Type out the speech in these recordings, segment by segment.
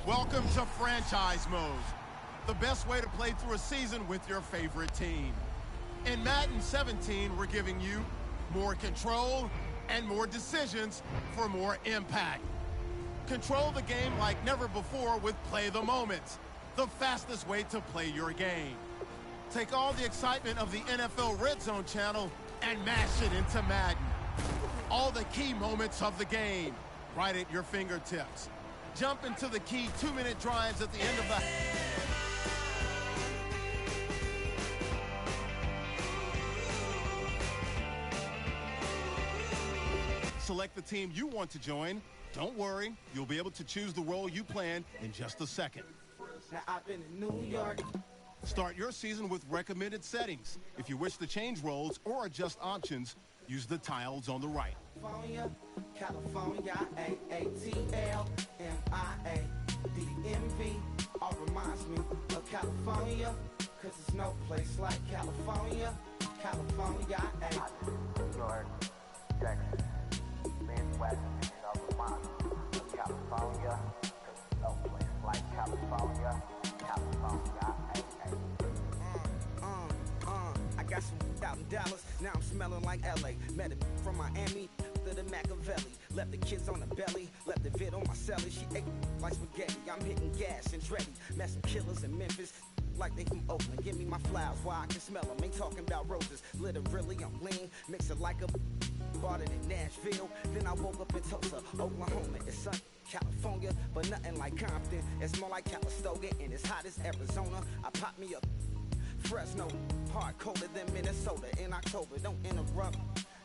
Welcome to Franchise Mode, the best way to play through a season with your favorite team. In Madden 17, we're giving you more control and more decisions for more impact. Control the game like never before with Play the Moments, the fastest way to play your game. Take all the excitement of the NFL Red Zone channel and mash it into Madden. All the key moments of the game, right at your fingertips. Jump into the key 2-minute drives at the end of the... Select the team you want to join. Don't worry, you'll be able to choose the role you plan in just a second. Now I've been in New York. Start your season with recommended settings. If you wish to change roles or adjust options, use the tiles on the right. California, A-A-T-L-M-I-A-D-M-V. All reminds me of California, cause it's no place like California. California, New York, Texas, Midwest, it all reminds me of California, cause it's no place like California. California, I got some out in Dallas, now I'm smelling like LA. Met it from Miami to the Machiavelli. Left the kids on the belly, left the vid on my celly. She ate like spaghetti, I'm hitting gas and Dreddy. Met some killers in Memphis, like they from Oakland. Give me my flowers while I can smell them. Ain't talking about roses, literally I'm lean. Mix it like a bought it in Nashville. Then I woke up in Tulsa, Oklahoma. It's sunny, California, but nothing like Compton. It's more like Calistoga and it's hot as Arizona. I pop me up Fresno, hard colder than Minnesota in October. Don't interrupt,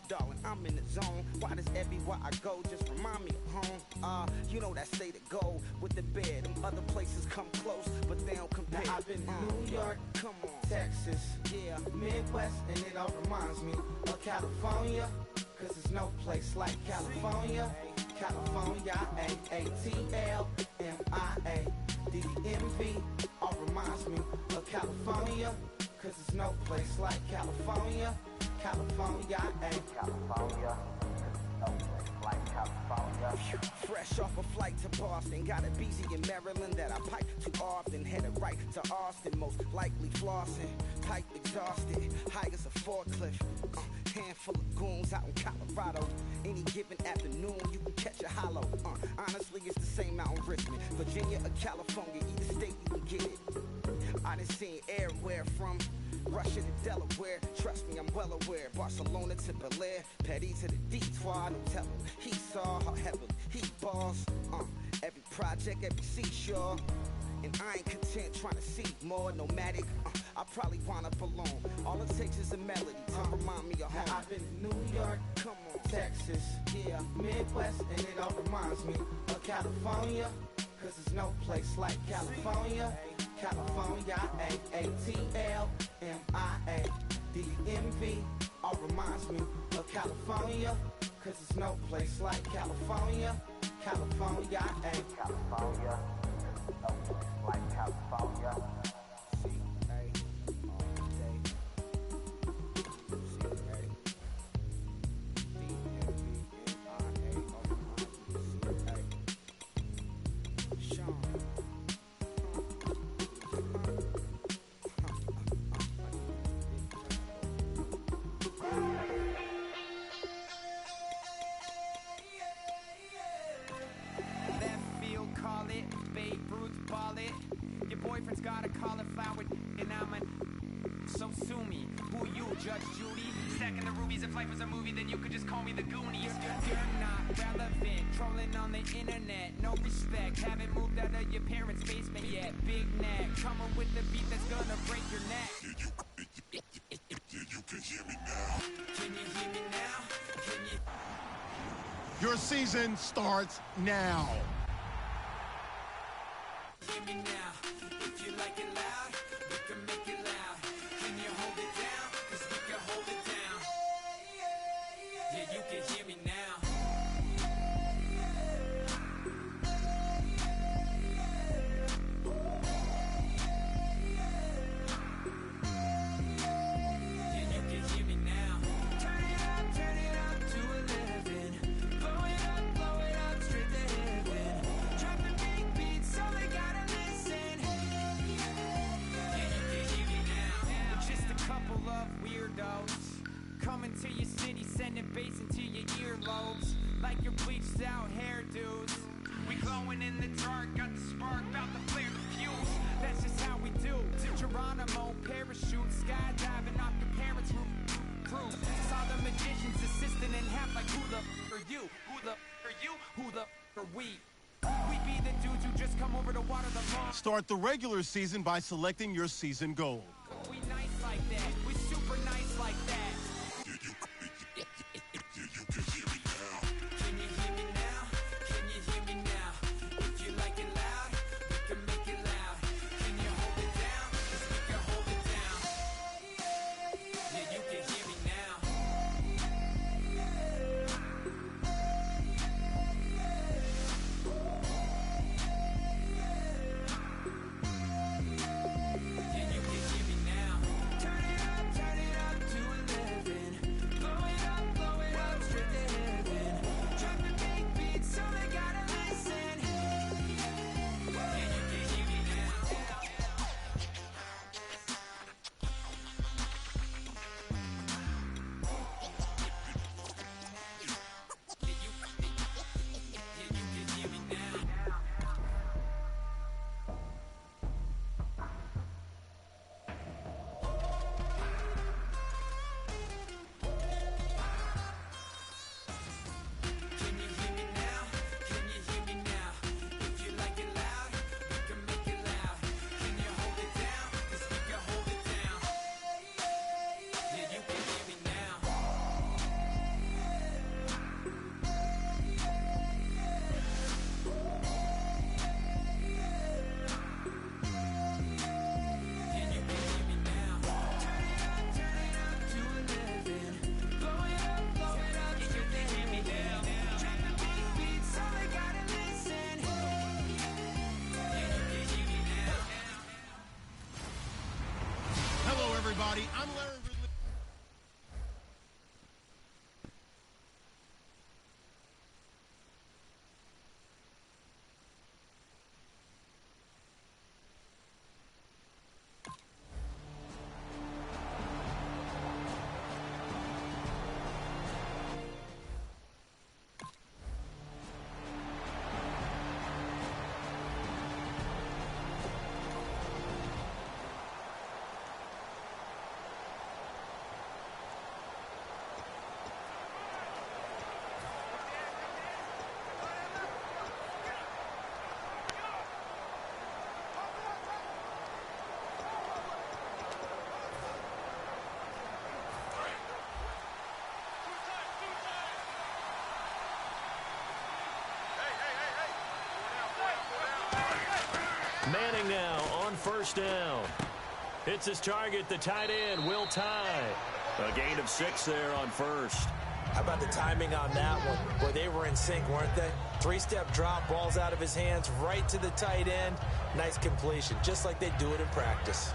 darling, I'm in the zone. Why does everywhere I go just remind me of home? You know that state of gold with the bed. Them other places come close, but they don't compare. Now I've been to New York, come on, Texas, yeah, Midwest, and it all reminds me of California, cause there's no place like California. California, A-A-T-L-M-I-A-D-M-V. All reminds me of California, cause there's no place like California. California, California, no place like California. Fresh off a flight to Boston, got a BZ in Maryland that I pipe too often. Headed right to Austin, most likely flossing. Pipe exhausted, high as a forklift. Handful of goons out in Colorado. Any given afternoon, you can catch a hollow. Honestly, it's the same out in Richmond, Virginia or California. Either state you can get it. I done seen everywhere from Russia to Delaware. Trust me, I'm well aware. Barcelona to Bel Air, Petty to the Detroit. No telling. He saw how heavily he balls. Every project, every seashore. And I ain't content trying to see more nomadic. I probably wind up alone. All it takes is a melody to remind me of home. Now I've been to New York, come on, Texas, yeah, Midwest, and it all reminds me of California, cause there's no place like California. California, A-A-T-L-M-I-A-D-M-V. All reminds me of California, cause there's no place like California. California, California, no place like California. Your boyfriend's got a cauliflower and I'm a... So sue me. Who you, Judge Judy? Stacking the rubies. If life was a movie, then you could just call me the Goonies. You're not relevant. Trolling on the internet. No respect. Haven't moved out of your parents' basement yet. Big neck. Coming with the beat that's gonna break your neck. Yeah, you can hear me now. Can you hear me now? Can you... Your season starts now. Hear me now. If you like it loud, we can make it loud. Can you hold it down? Cause we can hold it down. Yeah, you can hear me now. Yeah, you can hear me now. Turn it up to 11. Blow it up straight to heaven. your city, sending bass into your earlobes like your bleached out hairdos. We glowing in the dark, got the spark, about to flare the fuse. That's just how we do. Geronimo, parachute, skydiving off your parents' roof. Saw the magician's assistant in half like, who the are you? Who the are you? Who the are we? We be the dudes who just come over to water the lawn. Start the regular season by selecting your season goal. We nice like that. We super nice like that. Can you hear me now? Can you hear me now? If you like it loud, we can make it loud. Can you hold it down? 'Cause we can hold it down. Yeah, you can hear me now. Yeah, you can hear me now. Turn it up to 11. Blow it up, straight to heaven. Drop the big beat so they gotta listen. Yeah, you can hear me now. Yeah, you can hear me now. Can you hear me now? Can you hear me now? If you like it loud, we can make it loud. Can you hold it down? 'Cause we can hold it down. Yeah, you can hear me now. Yeah, you can hear me now. Turn it up to 11. Blow it up, yeah, you can hear me now. Drop the big beat so they gotta listen. Yeah, you can hear me now. Hello, everybody. I'm Larry Ridley. Manning now on first down. Hits his target, the tight end, Will Tye. A gain of 6 there on first. How about the timing on that one? Boy, they were in sync, weren't they? 3-step drop, ball's out of his hands, right to the tight end. Nice completion, just like they do it in practice.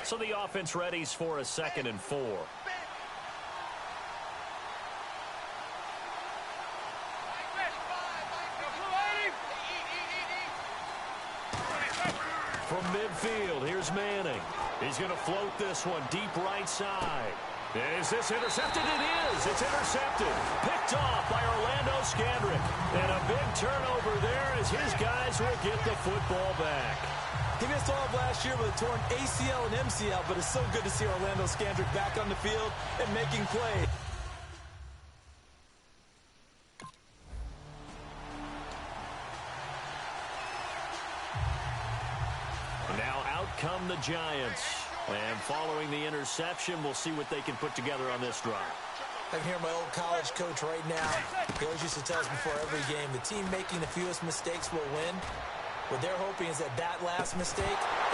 So the offense readies for a 2nd and 4. From midfield, here's Manning. He's going to float this one deep right side. Is this intercepted? It is. It's intercepted. Picked off by Orlando Scandrick. And a big turnover there as his guys will get the football back. He missed all of last year with a torn ACL and MCL, but it's so good to see Orlando Scandrick back on the field and making plays. Now out come the Giants. And following the interception, we'll see what they can put together on this drive. I can hear my old college coach right now. He always used to tell us before every game, the team making the fewest mistakes will win. What they're hoping is that that last mistake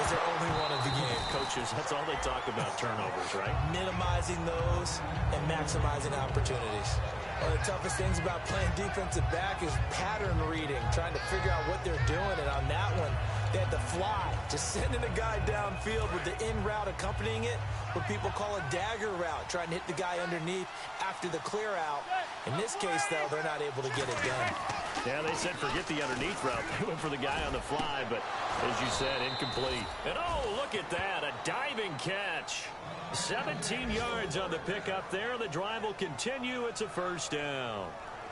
is their only one of the game. Coaches, that's all they talk about, turnovers, right? Minimizing those and maximizing opportunities. One of the toughest things about playing defensive back is pattern reading, trying to figure out what they're doing. And on that one, They had the fly, just sending a guy downfield with the in route accompanying it, what people call a dagger route, trying to hit the guy underneath after the clear out. In this case, though, they're not able to get it done. Yeah, they said forget the underneath route. They went for the guy on the fly, but as you said, incomplete. And oh, look at that, a diving catch. 17 yards on the pickup there. The drive will continue. It's a first down.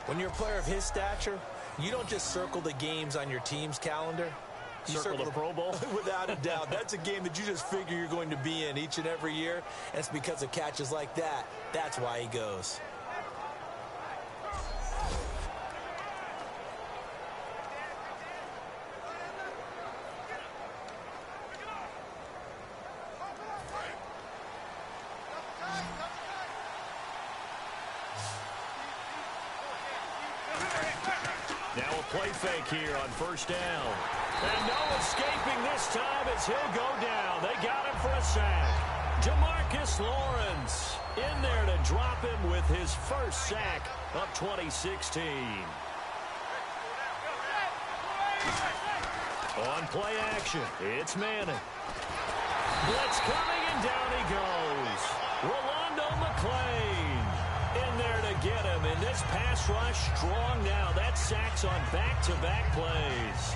When you're a player of his stature, you don't just circle the games on your team's calendar. You circle the Pro Bowl? Without a doubt. That's a game that you just figure you're going to be in each and every year. And it's because of catches like that. That's why he goes. Now a play fake here on first down. And no escaping this time as he'll go down. They got him for a sack. Jamarcus Lawrence in there to drop him with his first sack of 2016. On play action, it's Manning. Blitz coming, and down he goes. Rolando McClain in there to get him. And this pass rush strong now. That's sacks on back-to-back plays.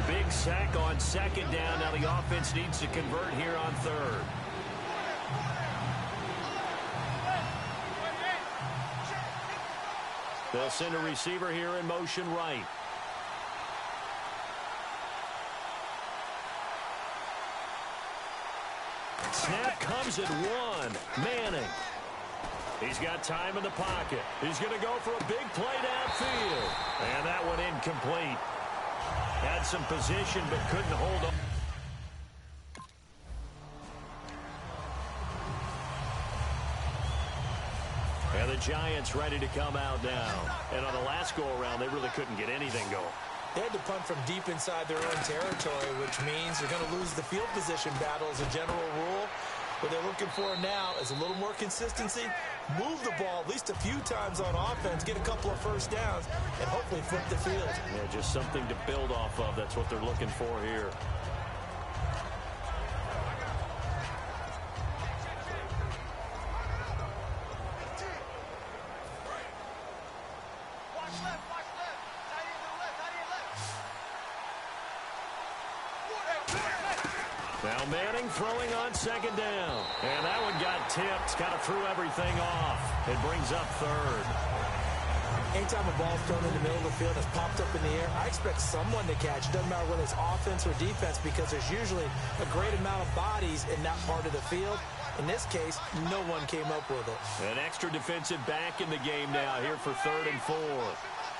Big sack on second down. Now the offense needs to convert here on third. They'll send a receiver here in motion right. Snap comes at one. Manning. He's got time in the pocket. He's going to go for a big play downfield. And that one incomplete. Had some position but couldn't hold on. And the Giants ready to come out now. And on the last go-around, they really couldn't get anything going. They had to punt from deep inside their own territory, which means they're going to lose the field position battle as a general rule. What they're looking for now is a little more consistency, move the ball at least a few times on offense, get a couple of first downs, and hopefully flip the field. Yeah, just something to build off of. That's what they're looking for here. Now Manning throwing on second down. And that one got tipped. Kind of threw everything off. It brings up third. Anytime a ball's thrown in the middle of the field, it's popped up in the air, I expect someone to catch. It doesn't matter whether it's offense or defense because there's usually a great amount of bodies in that part of the field. In this case, no one came up with it. An extra defensive back in the game now here for 3rd and 4.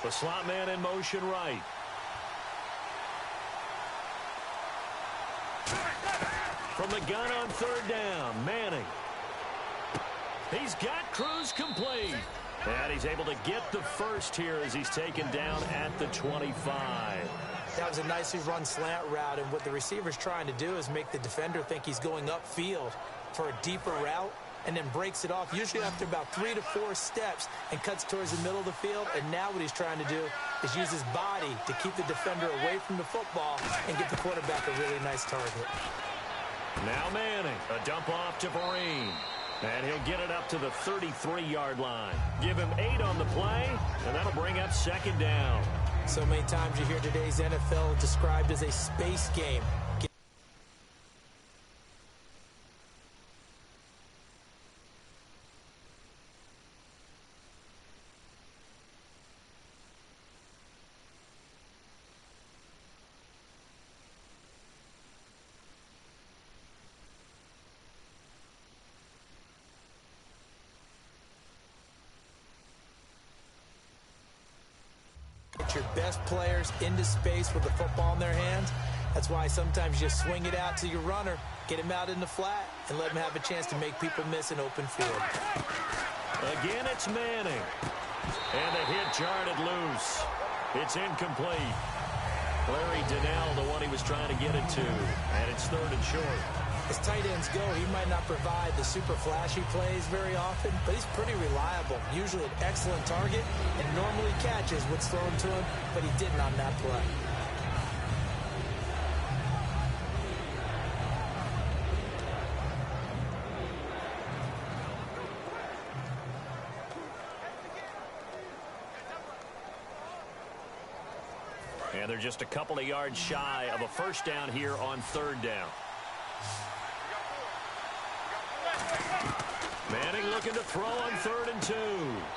The slot man in motion right. From the gun on 3rd down, Manning. He's got Cruz complete. And he's able to get the first here as he's taken down at the 25. That was a nicely run slant route, and what the receiver's trying to do is make the defender think he's going upfield for a deeper route and then breaks it off, usually after about 3 to 4 steps, and cuts towards the middle of the field. And now what he's trying to do is use his body to keep the defender away from the football and get the quarterback a really nice target. Now Manning, a dump off to Vereen. And he'll get it up to the 33-yard line. Give him 8 on the play, and that'll bring up 2nd down. So many times you hear today's NFL described as a space game. Get your best players into space with the football in their hands. That's why sometimes you just swing it out to your runner, get him out in the flat, and let him have a chance to make people miss an open field. Again, it's Manning. And the hit jarred it loose. It's incomplete. Larry Donnell, the one he was trying to get it to. And it's 3rd and short. As tight ends go, he might not provide the super flashy plays very often, but he's pretty reliable, usually an excellent target, and normally catches what's thrown to him, but he didn't on that play. And they're just a couple of yards shy of a first down here on third down. Manning looking to throw on 3rd and 2.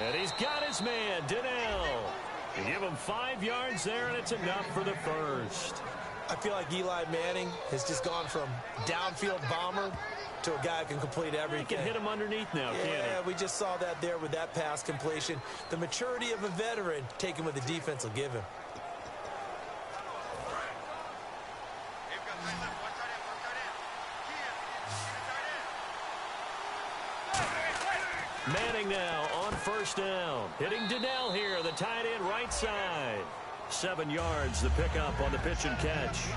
And he's got his man, Donnell. They give him 5 yards there, and it's enough for the first. I feel like Eli Manning has just gone from downfield bomber to a guy who can complete everything. He can hit him underneath now, can't he? Yeah, we just saw that there with that pass completion. The maturity of a veteran taking what the defense will give him. Manning now on first down. Hitting Donnell here, the tight end right side. 7 yards, the pickup on the pitch and catch.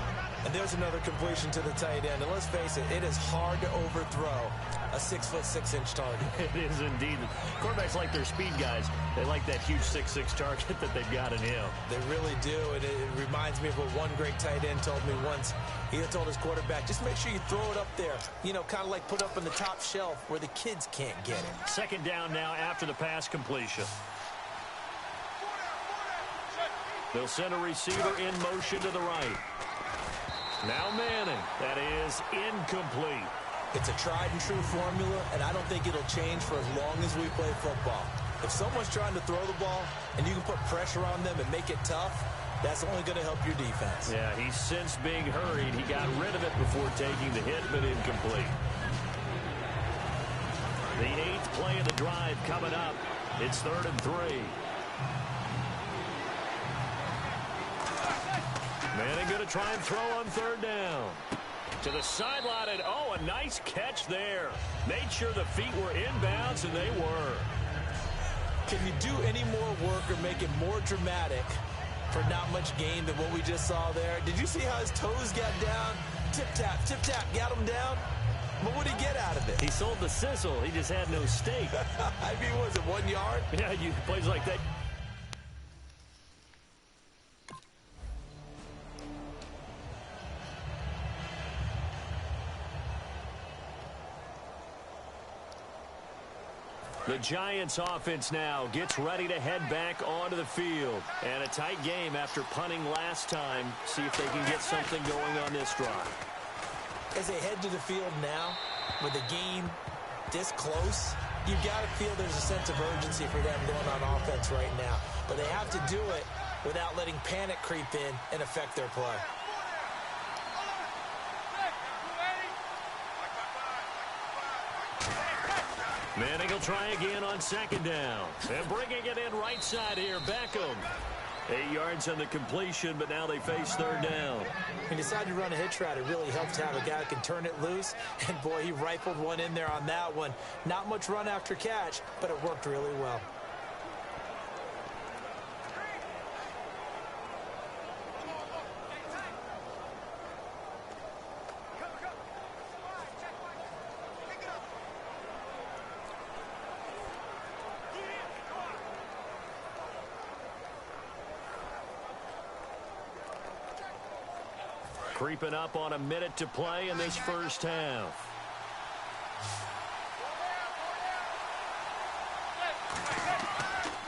And there's another completion to the tight end. And let's face it, it is hard to overthrow a 6'6" target. It is indeed. Quarterbacks like their speed guys. They like that huge 6'6" target that they've got in him. They really do. And it reminds me of what one great tight end told me once. He had told his quarterback, just make sure you throw it up there. You know, kind of like put up on the top shelf where the kids can't get it. Second down now after the pass completion. They'll send a receiver in motion to the right. Now Manning. That is incomplete. It's a tried and true formula, and I don't think it'll change for as long as we play football. If someone's trying to throw the ball and you can put pressure on them and make it tough, that's only going to help your defense. Yeah, he's since being hurried. He got rid of it before taking the hit, but incomplete. The 8th play of the drive coming up. It's 3rd and 3. Manning going to try and throw on 3rd down. To the sideline, and oh, a nice catch there. Made sure the feet were inbounds, and they were. Can you do any more work or make it more dramatic for not much gain than what we just saw there? Did you see how his toes got down? Tip-tap, got him down. But what did he get out of it? He sold the sizzle. He just had no steak. I mean, was it 1 yard? Yeah, you plays like that. The Giants offense now gets ready to head back onto the field. And a tight game after punting last time. See if they can get something going on this drive. As they head to the field now, with the game this close, you've got to feel there's a sense of urgency for them going on offense right now. But they have to do it without letting panic creep in and affect their play. Manning will try again on 2nd down. And bringing it in right side here, Beckham. 8 yards on the completion, but now they face 3rd down. He decided to run a hitch route. It really helps to have a guy who can turn it loose. And, boy, he rifled one in there on that one. Not much run after catch, but it worked really well. Creeping up on a minute to play in this first half.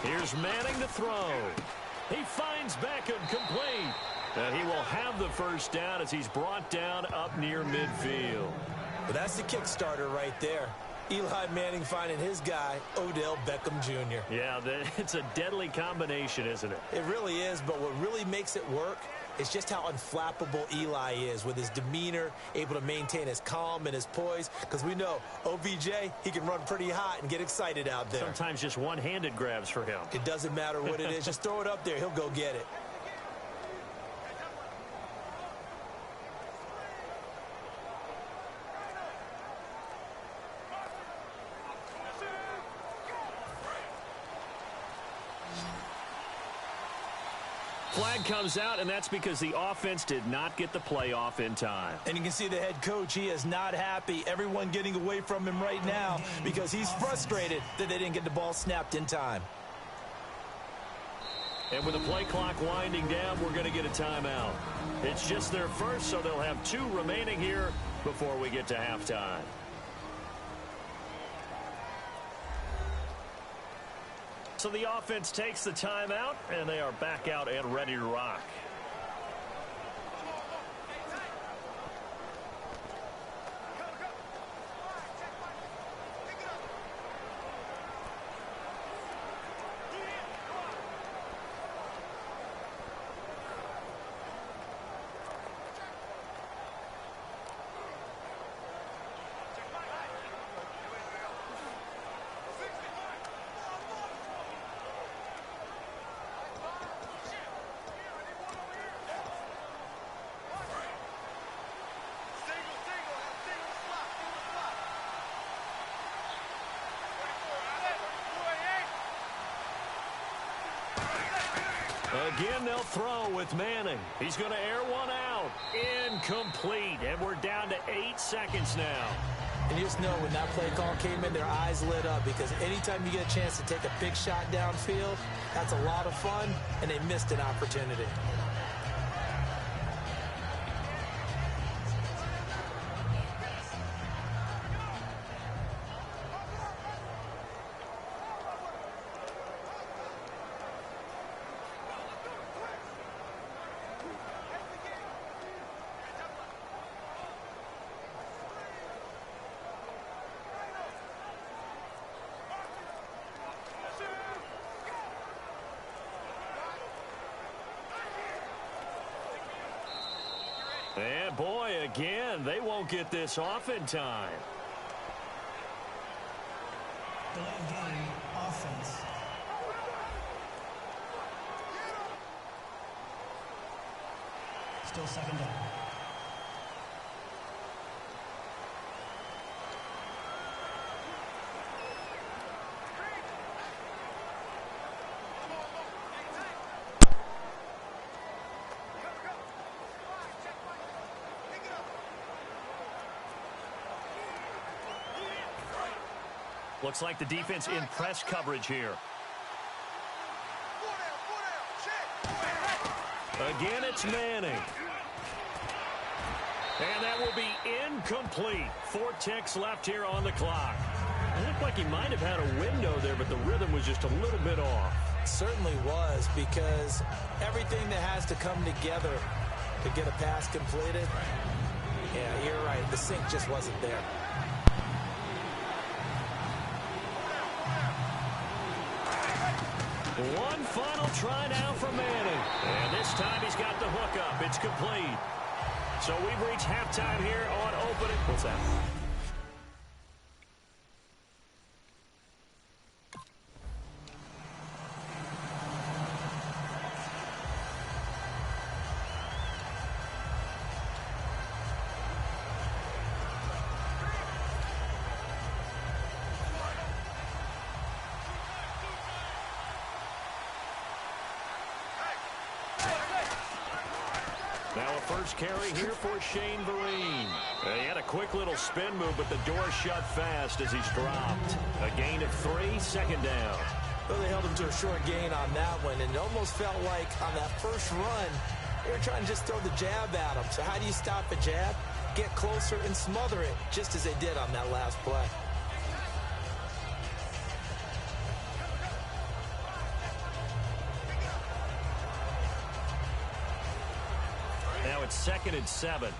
Here's Manning to throw. He finds Beckham complete. And he will have the first down as he's brought down up near midfield. But that's the kickstarter right there. Eli Manning finding his guy, Odell Beckham Jr. Yeah, it's a deadly combination, isn't it? It really is, but what really makes it work is just how unflappable Eli is with his demeanor, able to maintain his calm and his poise. Because we know OBJ, he can run pretty hot and get excited out there. Sometimes just one-handed grabs for him. It doesn't matter what it is. Just throw it up there. He'll go get it. flag comes out, and that's because the offense did not get the play off in time. And you can see the head coach, he is not happy. Everyone getting away from him right now because he's frustrated that they didn't get the ball snapped in time. And with the play clock winding down, we're going to get a timeout. It's just their first, so they'll have 2 remaining here before we get to halftime. So the offense takes the timeout, and they are back out and ready to rock. Again, they'll throw with Manning. He's going to air one out. Incomplete. And we're down to 8 seconds now. And you just know when that play call came in, their eyes lit up because anytime you get a chance to take a big shot downfield, that's a lot of fun, and they missed an opportunity. And boy, again, they won't get this off in time. Delay of game, offense. Still second down. Looks like the defense in press coverage here. Again, it's Manning. And that will be incomplete. 4 ticks left here on the clock. It looked like he might have had a window there, but the rhythm was just a little bit off. It certainly was, because everything that has to come together to get a pass completed, yeah, you're right. The sync just wasn't there. One final try now for Manning. And this time he's got the hook up. It's complete. So we've reached halftime here on opening. What's that? Now a first carry here for Shane Vereen. He had a quick little spin move, but the door shut fast as he's dropped. A gain of 3, second down. Well, they held him to a short gain on that one, and it almost felt like on that first run, they were trying to just throw the jab at him. So how do you stop a jab? Get closer and smother it, just as they did on that last play. Now it's 2nd and 7.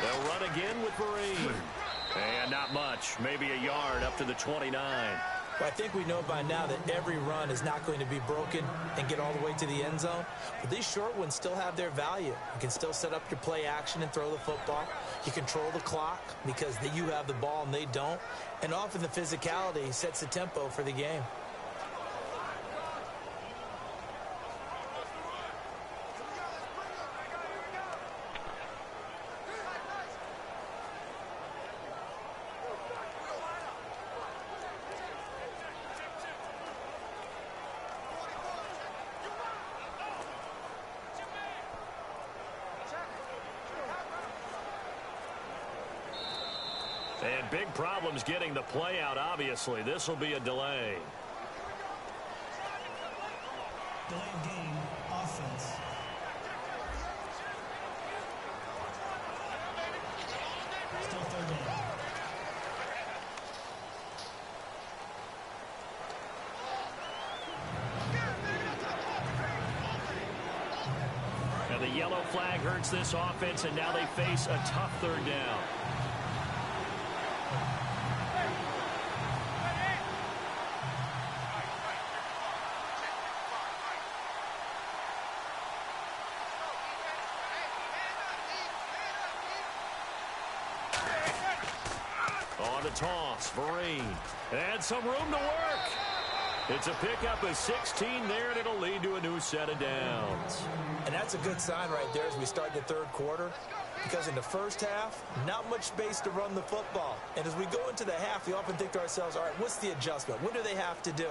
They'll run again with Vereen. And not much. Maybe a yard up to the 29. Well, I think we know by now that every run is not going to be broken and get all the way to the end zone. But these short ones still have their value. You can still set up your play action and throw the football. You control the clock because you have the ball and they don't. And often the physicality sets the tempo for the game. And big problems getting the play out, obviously. This will be a delay. Delay of game, offense. Still third down. Now the yellow flag hurts this offense, and now they face a tough third down. On the toss, Vereen. And some room to work. It's a pickup of 16 there, and it'll lead to a new set of downs. And that's a good sign right there as we start the third quarter, because in the first half, not much space to run the football. And as we go into the half, we often think to ourselves, all right, what's the adjustment? What do they have to do?